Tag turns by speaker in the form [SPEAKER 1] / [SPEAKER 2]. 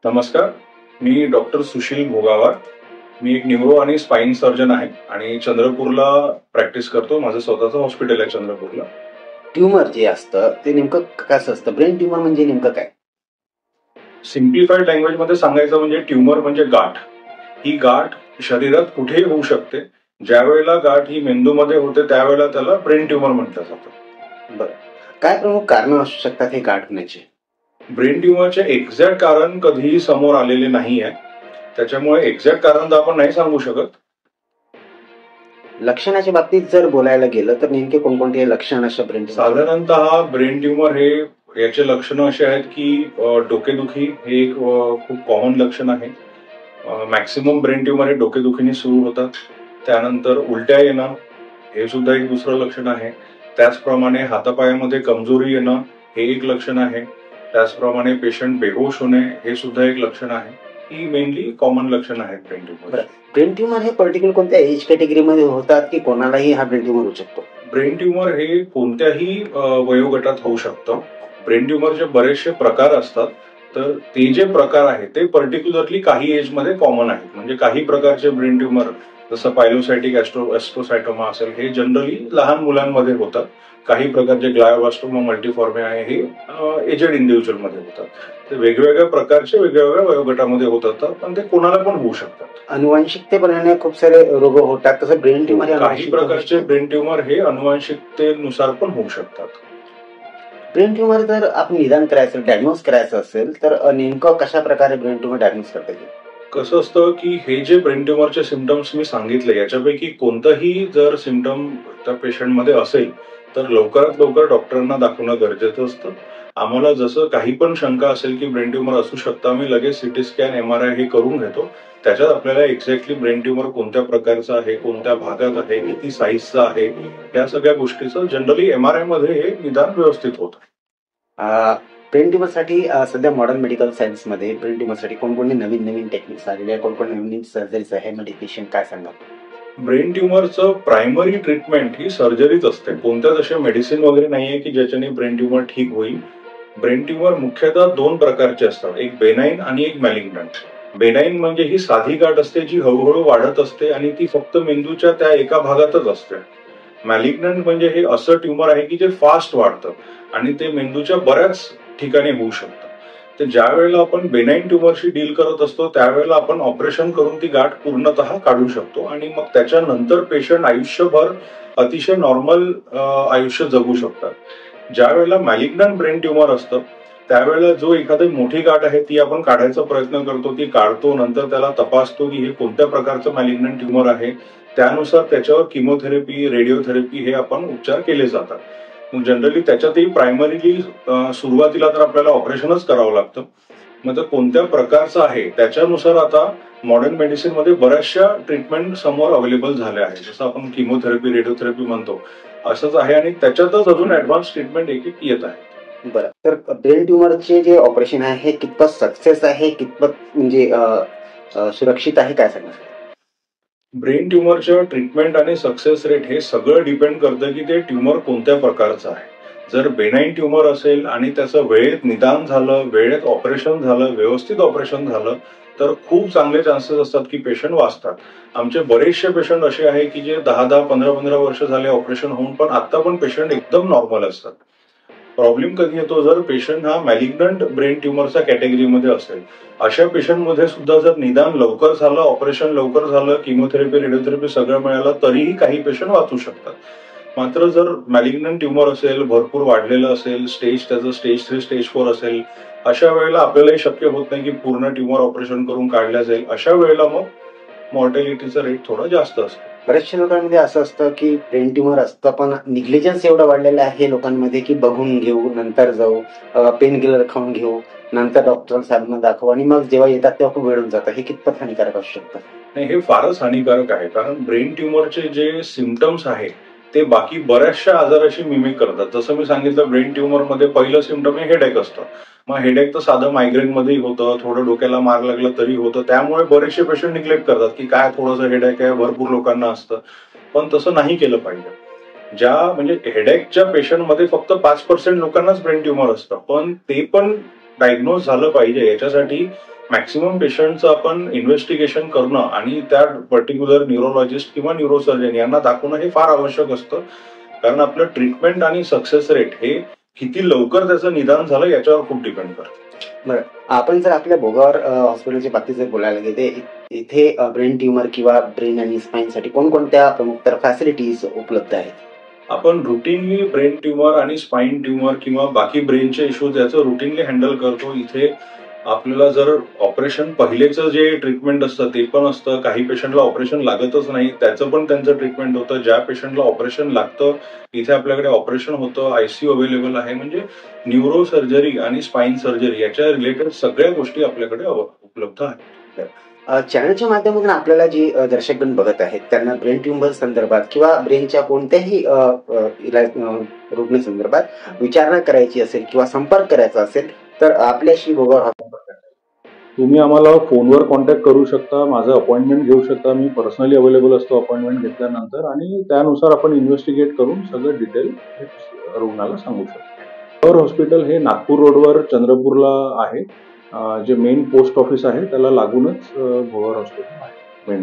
[SPEAKER 1] नमस्कार, मी डॉक्टर सुशील भोगावार. मी एक न्यूरो आणि स्पाइन सर्जन आहे आणि चंद्रपूरला प्रॅक्टिस करतो. माझं स्वतःचं हॉस्पिटल आहे चंद्रपूरला.
[SPEAKER 2] ट्युमर जे असतं ते नेमकं कसं असतं? ब्रेन ट्युमर म्हणजे नेमकं काय?
[SPEAKER 1] सिम्प्लिफाईड लँग्वेज मध्ये सांगायचं म्हणजे ट्युमर म्हणजे गाठ. ही गाठ शरीरात कुठेही होऊ शकते. ज्या वेळेला गाठ ही मेंदूमध्ये होते त्यावेळेला त्याला ब्रेन ट्युमर म्हटलं जातं.
[SPEAKER 2] बरं, काय प्रमुख कारण असू शकतात हे गाठ होण्याचे?
[SPEAKER 1] ब्रेन ट्युमरचे एक्झॅक्ट कारण कधीही समोर आलेले नाही आहे, त्याच्यामुळे एक्झॅक्ट कारण तर आपण नाही सांगू शकत.
[SPEAKER 2] लक्षणाच्या बाबतीत जर बोलायला गेलं तर नेमके कोणकोणते लक्षण असं ब्रेन
[SPEAKER 1] साधारणतः ब्रेन ट्युमर हे याचे लक्षणं असे आहेत की डोकेदुखी हे एक खूप कॉमन लक्षण आहे. मॅक्सिमम ब्रेन ट्युमर हे डोकेदुखीने सुरू होतात. त्यानंतर उलट्या येणं हे सुद्धा एक दुसरं लक्षण आहे. त्याचप्रमाणे हातापायामध्ये कमजोरी येणं हे एक लक्षण आहे. त्याचप्रमाणे पेशंट बेहोश होणे हे सुद्धा एक लक्षण आहे. ही मेनली कॉमन लक्षण आहेत ब्रेन ट्युमर.
[SPEAKER 2] ब्रेन ट्युमर हे पर्टिक्युलर कोणत्या एज कॅटेगरीमध्ये होतात की कोणालाही हा ब्रेन ट्युमर होऊ शकतो?
[SPEAKER 1] ब्रेन ट्युमर हे कोणत्याही वयोगटात होऊ शकतं. ब्रेन ट्युमरचे बरेचसे प्रकार असतात. तर ते जे प्रकार आहेत ते पर्टिक्युलरली काही एज मध्ये कॉमन आहेत. म्हणजे काही प्रकारचे ब्रेन ट्युमर जसं पायलोसायटिक एस्ट्रोसायटोमा असेल हे जनरली लहान मुलांमध्ये होतात. काही प्रकारचे ग्लायोब्लास्टोमा मल्टीफॉर्मे आहे हे एजेड इंडिव्हिज्युअल मध्ये होतात. ते वेगवेगळ्या प्रकारचे वेगवेगळ्या वयोगटामध्ये होतात, पण ते कोणाला पण होऊ शकतात.
[SPEAKER 2] अनुवांशिकतेपणाने खूप सारे रोग होतात, तसं ब्रेन ट्युमर
[SPEAKER 1] काही प्रकारचे ब्रेन ट्युमर हे अनुवांशिकतेनुसार पण होऊ शकतात.
[SPEAKER 2] ब्रेन ट्युमर जर आपण निदान करायचं डायग्नोज करायचं असेल तर नेमकं कशा प्रकारे ब्रेन ट्युमर डायग्नोज करता येईल?
[SPEAKER 1] कसं असतं की हे जे ब्रेन ट्युमरचे सिम्पटम्स मी सांगितले याच्यापैकी कोणतंही जर सिम्पटम त्या पेशंटमध्ये असेल तर लवकरात लवकर डॉक्टरांना दाखवणं गरजेचं असतं. आम्हाला जसं काही पण शंका असेल की ब्रेन ट्युमर असू शकतं आम्ही लगेच सिटी स्कॅन MRI हे करून घेतो. त्याच्यात आपल्याला एक्झॅक्टली ब्रेन ट्युमर कोणत्या प्रकारचं आहे, कोणत्या भागात आहे, किती साईजचा आहे, या सगळ्या गोष्टीचं जनरली MRI मध्ये हे निदान व्यवस्थित होतं.
[SPEAKER 2] ब्रेन ट्युमर साठी सध्या मॉडर्न मेडिकल सायन्स मध्ये ब्रेन ट्युमर साठी कोणकोणते नवीन टेक्निक्स आलेले आहे, कोणकोणते नवीन सर्जरीज आहे, मेडिकेशन काय सांगा?
[SPEAKER 1] ब्रेन ट्युमरचं प्रायमरी ट्रीटमेंट ही सर्जरीच असते. कोणत्याच अशा मेडिसिन वगैरे नाहीये की ज्याच्याने ब्रेन ट्युमर ठीक होईल. ब्रेन ट्युमर मुख्यतः दोन प्रकारचे असतात, एक बेनाईन आणि एक मॅलिग्नंट. बेनाईन म्हणजे ही साधी गाठ असते जी हळूहळू वाढत असते आणि ती फक्त मेंदूच्या त्या एका भागातच असते. मॅलिग्नंट म्हणजे हे असं ट्युमर आहे की जे फास्ट वाढतं आणि ते मेंदूच्या बऱ्याच ठिकाणी होऊ शकतं. तर ज्या वेळेला आपण बेनाईन ट्युमरशी डील करत असतो त्यावेळेला आपण ऑपरेशन करून ती गाठ पूर्णतः काढू शकतो आणि मग त्याच्यानंतर पेशंट आयुष्यभर अतिशय नॉर्मल आयुष्य जगू शकतात. ज्या वेळेला मॅलिग्नंट ब्रेन ट्युमर असतं त्यावेळेला जो एखादी मोठी गाठ आहे ती आपण काढायचा प्रयत्न करतो, ती काढतो, नंतर त्याला तपासतो की हे कोणत्या प्रकारचं मॅलिग्नंट ट्युमर आहे. त्यानुसार त्याच्यावर किमोथेरपी, रेडिओथेरपी हे आपण उपचार केले जातात. मग जनरली त्याच्यातही प्रायमरीली सुरुवातीला तर आपल्याला ऑपरेशनच करावं लागतं. मग कोणत्या प्रकारचं आहे त्याच्यानुसार आता मॉडर्न मेडिसिन मध्ये बऱ्याचशा ट्रीटमेंट समोर अवेलेबल झाल्या आहेत. जसं आपण किमोथेरपी, रेडिओथेरपी म्हणतो असंच आहे आणि त्याच्यातच अजून ऍडव्हान्स ट्रीटमेंट एक येत आहे.
[SPEAKER 2] बरं, तर ब्रेन ट्युमरचे जे ऑपरेशन आहे हे कितपत सक्सेस आहे, कितपत म्हणजे सुरक्षित आहे, काय सांगणार?
[SPEAKER 1] ब्रेन ट्युमरच्या ट्रीटमेंट आणि सक्सेस रेट हे सगळं डिपेंड करतं की ते ट्युमर कोणत्या प्रकारचं आहे. जर बेनाईन ट्युमर असेल आणि त्याचं वेळेत निदान झालं, वेळेत ऑपरेशन झालं, व्यवस्थित ऑपरेशन झालं तर खूप चांगले चान्सेस असतात की पेशंट वाचतात. आमचे बरेचसे पेशंट असे आहे की जे 10-10, 15-15 वर्ष झाले ऑपरेशन होऊन पण आता पण पेशंट एकदम नॉर्मल असतात. प्रॉब्लेम कधी येतो जर पेशंट हा मॅलिग्नंट ब्रेन ट्युमरच्या कॅटेगरीमध्ये असेल. अशा पेशंटमध्ये सुद्धा जर निदान लवकर झालं, ऑपरेशन लवकर झालं, किमोथेरपी, रेडिओथेरपी सगळं मिळालं तरीही काही पेशंट वाचू शकतात. मात्र जर मॅलिग्नंट ट्युमर असेल, भरपूर वाढलेलं असेल, त्याचं स्टेज 3, स्टेज 4 असेल, अशा वेळेला आपल्यालाही शक्य होत नाही की पूर्ण ट्युमर ऑपरेशन करून काढल्या जाईल. अशा वेळेला मग मॉर्टॅलिटीचा रेट थोडा जास्त असतो.
[SPEAKER 2] बऱ्याचशा लोकांमध्ये असं असतं की ब्रेन ट्युमर असतं पण निग्लिजन्स एवढं वाढलेलं आहे लोकांमध्ये की बघून घेऊ, नंतर जाऊ, पेन किलर खाऊन घेऊ, नंतर डॉक्टर साहेबांना दाखवू आणि मग जेव्हा येतात तेव्हा खूप वेळ होऊन जातं. हे कितपत हानिकारक असू शकतं?
[SPEAKER 1] नाही, हे फारच हानिकारक आहे. कारण ब्रेन ट्युमरचे जे सिम्पटम्स आहे ते बाकी बऱ्याचशा आजाराशी मिमिक करतात. जसं मी सांगितलं ब्रेन ट्युमर मध्ये पहिलं सिम्पटम हे हेडेक असतं. मग हेडेक तर साधं मायग्रेन मध्येही होतं, थोडं डोक्याला मार लागलं तरी होतं. त्यामुळे बरेचसे पेशंट निग्लेक्ट करतात की काय थोडंसं हेडेक आहे, भरपूर लोकांना असतं. पण तसं नाही केलं पाहिजे. म्हणजे हेडेकच्या पेशंटमध्ये फक्त 5% लोकांनाच ब्रेन ट्युमर असतं, पण ते पण डायग्नोज झालं पाहिजे याच्यासाठी मॅक्सिमम पेशंटचं आपण इन्व्हेस्टिगेशन करणं आणि त्या पर्टिक्युलर न्यूरोलॉजिस्ट किंवा न्यूरोसर्जन यांना दाखवणं हे फार आवश्यक असतं. कारण आपलं ट्रीटमेंट आणि सक्सेस रेट हे किती लवकर त्याचं निदान झालं याच्यावर खूप डिपेंड करतं.
[SPEAKER 2] बरं, आपण जर आपल्या भोगावर हॉस्पिटलच्या बाबतीत जर बोलायला गेले, इथे ब्रेन ट्युमर किंवा ब्रेन आणि स्पाईनसाठी कोणकोणत्या प्रमुख तर फॅसिलिटीज उपलब्ध आहेत?
[SPEAKER 1] आपण रुटीनली ब्रेन ट्युमर आणि स्पाइन ट्युमर किंवा बाकी ब्रेनचे इश्यूज याचं रुटीनली हँडल करतो. इथे आपल्याला जर ऑपरेशन पहिलेचं जे ट्रीटमेंट असतं ते पण असतं. काही पेशंटला ऑपरेशन लागतच नाही, त्याचं पण त्यांचं ट्रीटमेंट होतं. ज्या पेशंटला ऑपरेशन लागतं इथे आपल्याकडे ऑपरेशन होतं. आयसीयू अवेलेबल आहे. म्हणजे न्यूरो सर्जरी आणि स्पाइन सर्जरी याच्या रिलेटेड सगळ्या गोष्टी आपल्याकडे उपलब्ध आहेत.
[SPEAKER 2] चॅनलच्या माध्यमातून आपल्याला जी दर्शकगण बघत आहेत त्यांना ब्रेन ट्युमर संदर्भात किंवा ब्रेनच्या कोणत्याही रुग्ण संदर्भात विचारणा करायची असेल किंवा संपर्क करायचा असेल तर आपल्याशी भोगावर
[SPEAKER 1] तुम्ही आम्हाला फोनवर कॉन्टॅक्ट करू शकता. माझं अपॉइंटमेंट घेऊ शकता. मी पर्सनली अवेलेबल असतो अपॉइंटमेंट घेतल्यानंतर आणि त्यानुसार आपण इन्व्हेस्टिगेट करून सगळं डिटेल रुग्णाला सांगू शकतो. भोगावर हॉस्पिटल हे नागपूर रोडवर चंद्रपूरला आहे. जे मेन पोस्ट ऑफिस आहे त्याला लागूनच भोगावर हॉस्पिटल आहे. मेन